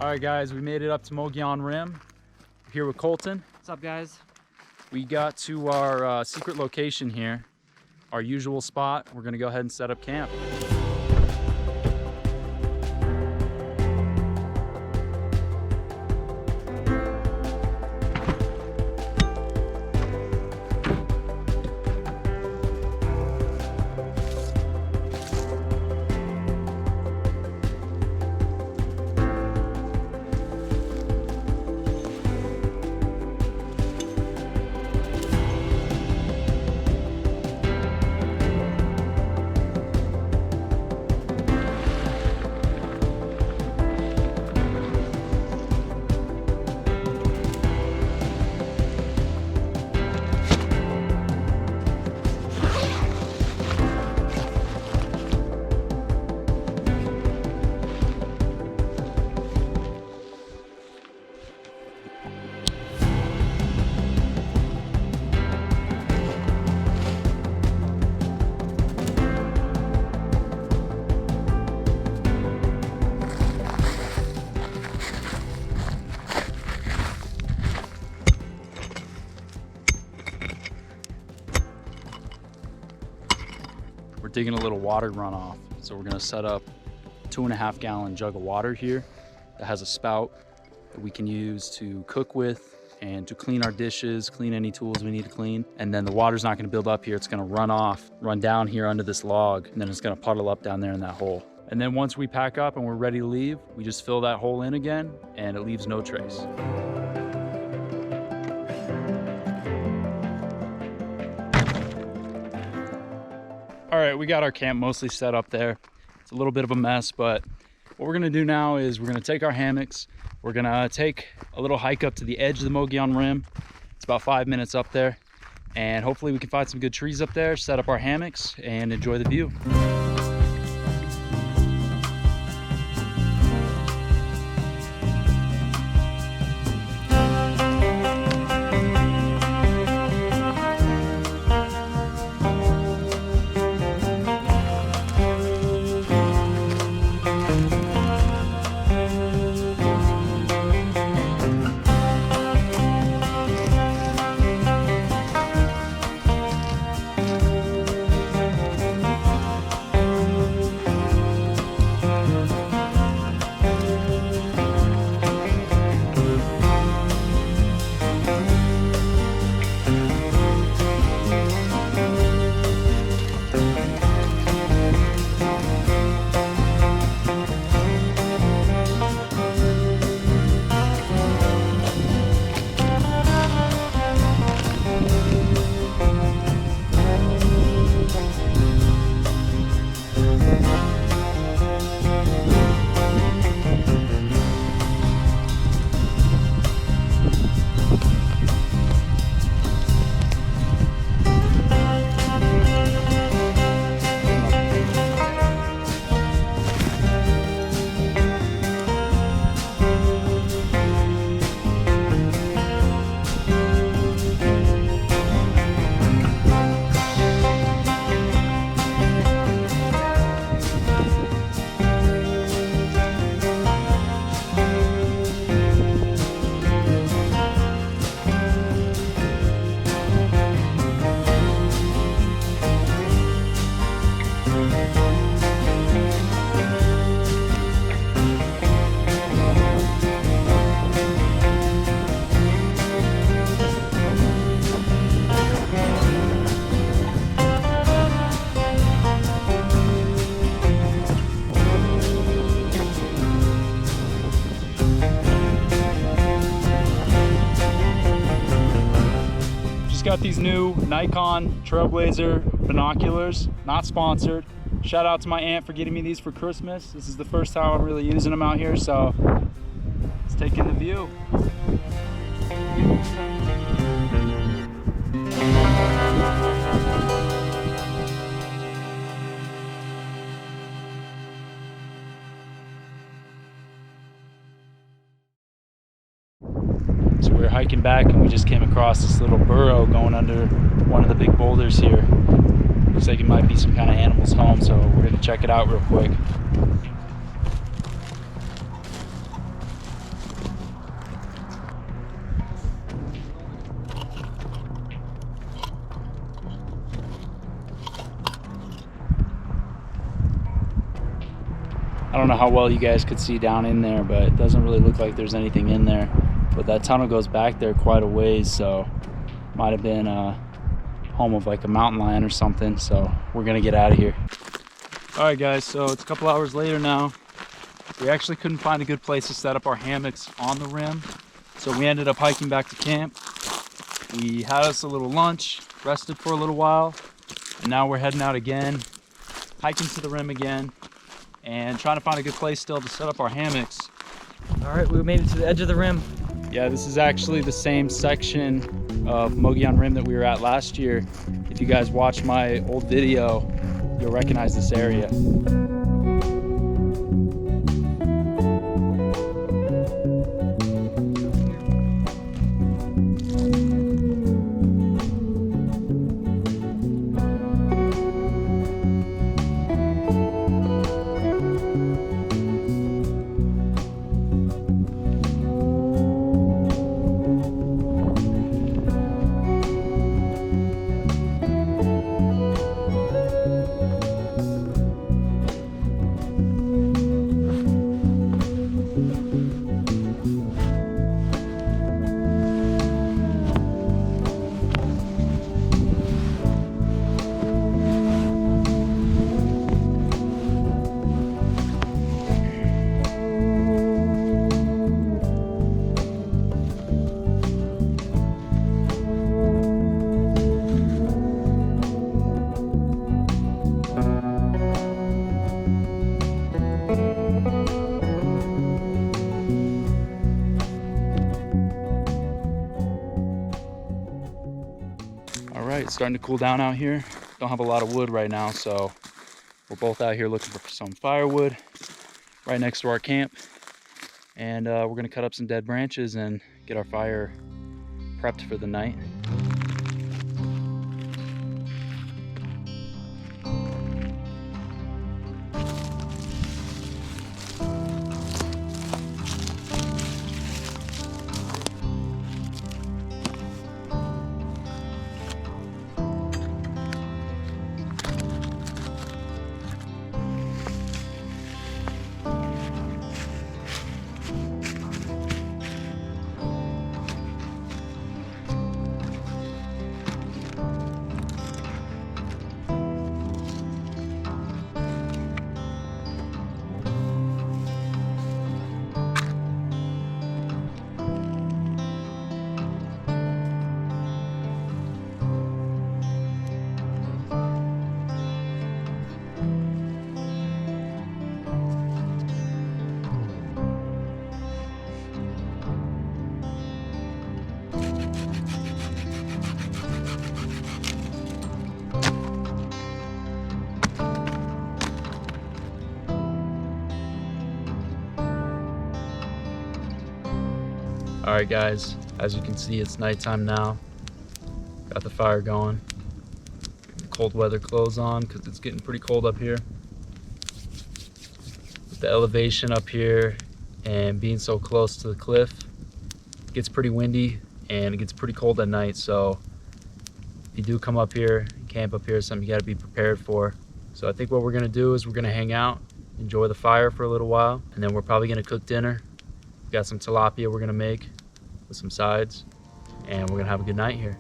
All right, guys, we made it up to Mogollon Rim. We're here with Colton. What's up, guys? We got to our secret location here, our usual spot. We're gonna go ahead and set up camp. We're digging a little water runoff. So we're gonna set up a 2.5 gallon jug of water here that has a spout that we can use to cook with and to clean our dishes, clean any tools we need to clean. And then the water's not gonna build up here. It's gonna run down here under this log, and then it's gonna puddle up down there in that hole. And then once we pack up and we're ready to leave, we just fill that hole in again and it leaves no trace. All right, we got our camp mostly set up there. It's a little bit of a mess, but what we're gonna do now is we're gonna take our hammocks. We're gonna take a little hike up to the edge of the Mogollon Rim. It's about 5 minutes up there. And hopefully we can find some good trees up there, set up our hammocks, and enjoy the view. Got these new Nikon Trailblazer binoculars, not sponsored. Shout out to my aunt for getting me these for Christmas. This is the first time I'm really using them out here, so let's take in the view. So we're hiking back and we just came across this little burrow going under one of the big boulders here. Looks like it might be some kind of animal's home, so we're gonna check it out real quick. don't know how well you guys could see down in there, but it doesn't really look like there's anything in there. But that tunnel goes back there quite a ways, so might have been home of like a mountain lion or something. So we're gonna get out of here. All right guys, so it's a couple hours later now. We actually couldn't find a good place to set up our hammocks on the rim, so we ended up hiking back to camp. We had us a little lunch, rested for a little while, and now we're heading out again, hiking to the rim again, and trying to find a good place still to set up our hammocks. All right, we made it to the edge of the rim. Yeah, this is actually the same section of Mogollon Rim that we were at last year. If you guys watch my old video, you'll recognize this area. It's starting to cool down out here. Don't have a lot of wood right now, so we're both out here looking for some firewood right next to our camp. And we're gonna cut up some dead branches and get our fire prepped for the night. All right guys, as you can see, it's nighttime now. Got the fire going. Cold weather clothes on because it's getting pretty cold up here. With the elevation up here and being so close to the cliff, it gets pretty windy and it gets pretty cold at night. So if you do come up here, camp up here, it's something you gotta be prepared for. So I think what we're gonna do is we're gonna hang out, enjoy the fire for a little while, and then we're probably gonna cook dinner. Got some tilapia we're gonna make with some sides, and we're gonna have a good night here.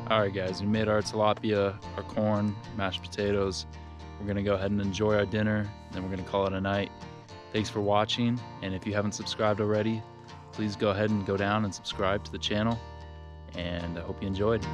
All right guys, we made our tilapia, our corn, mashed potatoes. We're gonna go ahead and enjoy our dinner, then we're gonna call it a night. Thanks for watching, and if you haven't subscribed already, please go ahead and go down and subscribe to the channel, and I hope you enjoyed.